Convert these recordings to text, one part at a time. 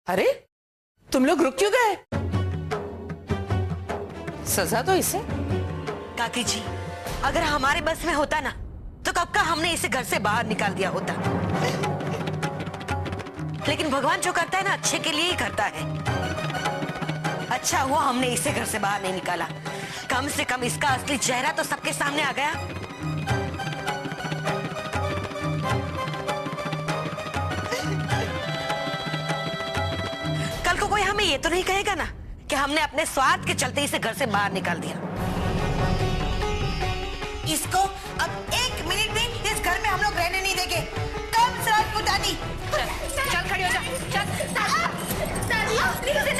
अरे तुम लोग रुक क्यों गए? सजा तो इसे। काकी जी, अगर हमारे बस में होता ना तो कब का हमने इसे घर से बाहर निकाल दिया होता। लेकिन भगवान जो करता है ना अच्छे के लिए ही करता है। अच्छा हुआ हमने इसे घर से बाहर नहीं निकाला, कम से कम इसका असली चेहरा तो सबके सामने आ गया। कल को कोई हमें ये तो नहीं कहेगा ना कि हमने अपने स्वार्थ के चलते इसे घर से बाहर निकाल दिया। इसको अब 1 मिनट भी इस घर में हम लोग रहने नहीं देंगे। कम सराज पुतानी। चल खड़ी हो जा। चल दादी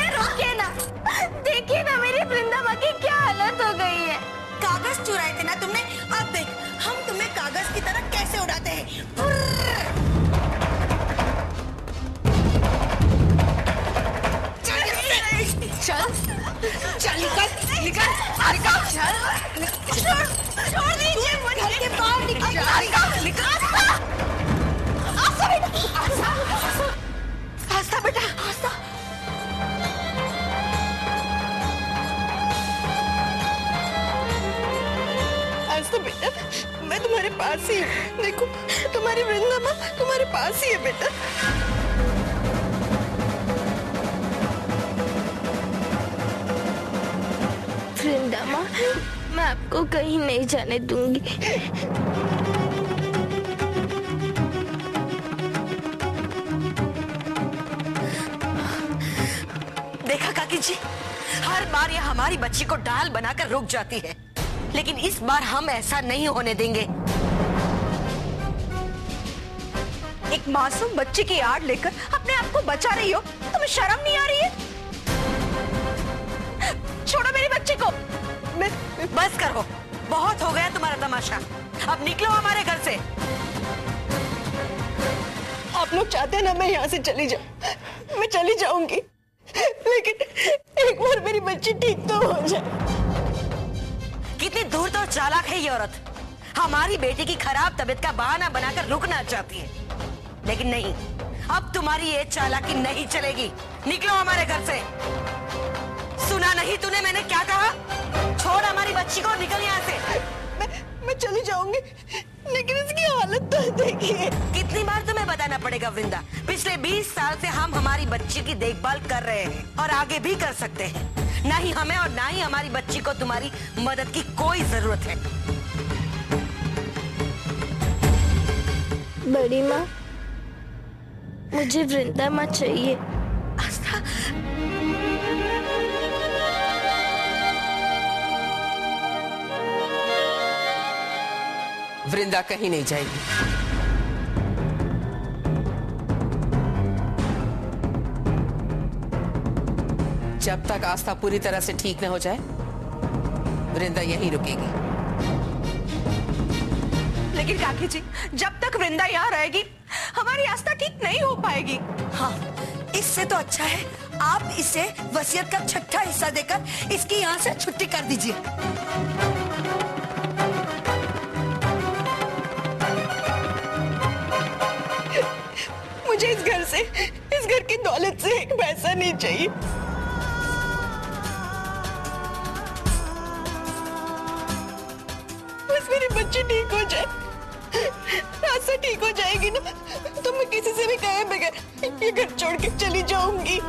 रोकिए ना, देखिए ना मेरी वृंदा माँ की क्या हालत हो गई है। कागज चुराए थे ना तुमने, अब देख हम तुम्हें कागज की तरह कैसे उड़ाते हैं। चल चल निकल निकल निकल चल छोड़ दीजिए मुझे। घर के बाहर निकल निकल आस्था बेटा, आस्था बेटा, आस्था। आस्था बेटा, मैं तुम्हारे पास ही हूँ। देखो तुम्हारी वृंदा माँ तुम्हारे पास ही है बेटा। वृंदा माँ, मैं आपको कहीं नहीं जाने दूंगी। देखा काकी जी, हर बार ये हमारी बच्ची को ढाल बनाकर रुक जाती है, लेकिन इस बार हम ऐसा नहीं होने देंगे। एक मासूम बच्चे की आड़ लेकर अपने आप को बचा रही हो, तुम्हें शर्म नहीं आ रही है? छोड़ो मेरी बच्ची को। बस करो, बहुत हो गया तुम्हारा तमाशा, अब निकलो हमारे घर से। आप लोग चाहते हैं ना मैं यहाँ से चली जाऊँ, मैं चली जाऊंगी, लेकिन एक बार मेरी बच्ची ठीक तो हो जाए। कितनी दूर तो चालाक है ये औरत, हमारी बेटी की खराब तबीयत का बहाना बनाकर रुकना चाहती है, लेकिन नहीं, अब तुम्हारी ये चालाकी नहीं चलेगी। निकलो हमारे घर से। सुना नहीं तूने मैंने क्या कहा? छोड़ हमारी बच्ची को, निकल यहाँ से। मैं चली जाऊंगी, लेकिन इसकी हालत तो देखिए। कितनी बार तुम्हें बताना पड़ेगा वृंदा, पिछले 20 साल से हम हमारी बच्ची की देखभाल कर रहे हैं और आगे भी कर सकते हैं। ना ही हमें और ना ही हमारी बच्ची को तुम्हारी मदद की कोई जरूरत है। बड़ी माँ, मुझे वृंदा माँ चाहिए। आस्था, वृंदा कहीं नहीं जाएगी। जब तक आस्था पूरी तरह से ठीक न हो जाए, वृंदा यहीं रुकेगी। लेकिन काकी जी, जब तक वृंदा यहाँ रहेगी हमारी आस्था ठीक नहीं हो पाएगी। हाँ, इससे तो अच्छा है आप इसे वसीयत का 6ठा हिस्सा देकर इसकी यहाँ से छुट्टी कर दीजिए। मुझे इस घर से, इस घर की दौलत से एक पैसा नहीं चाहिए। बस मेरी बच्ची ठीक हो जाए, आस्था ठीक हो जाएगी ना, तो मैं किसी से भी कहे बगैर ये घर छोड़ के चली जाऊंगी।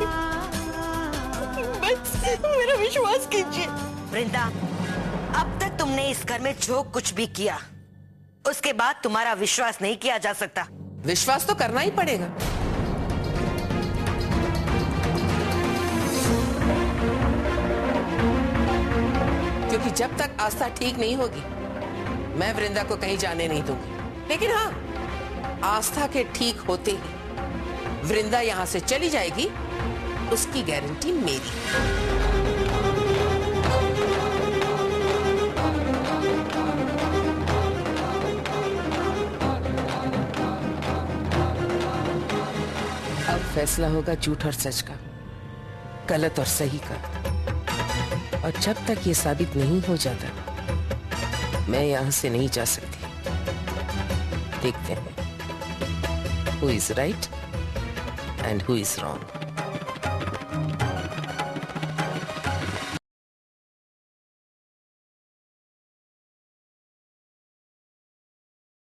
बस मेरा विश्वास कीजिए। वृंदा, अब तक तुमने इस घर में जो कुछ भी किया, उसके बाद तुम्हारा विश्वास नहीं किया जा सकता। विश्वास तो करना ही पड़ेगा। क्योंकि जब तक आस्था ठीक नहीं होगी, मैं वृंदा को कहीं जाने नहीं दूंगी। लेकिन हाँ, आस्था के ठीक होते ही वृंदा यहां से चली जाएगी, उसकी गारंटी मेरी। अब फैसला होगा झूठ और सच का, गलत और सही का। और जब तक ये साबित नहीं हो जाता, मैं यहां से नहीं जा सकती। देखते हैं who is right and who is wrong.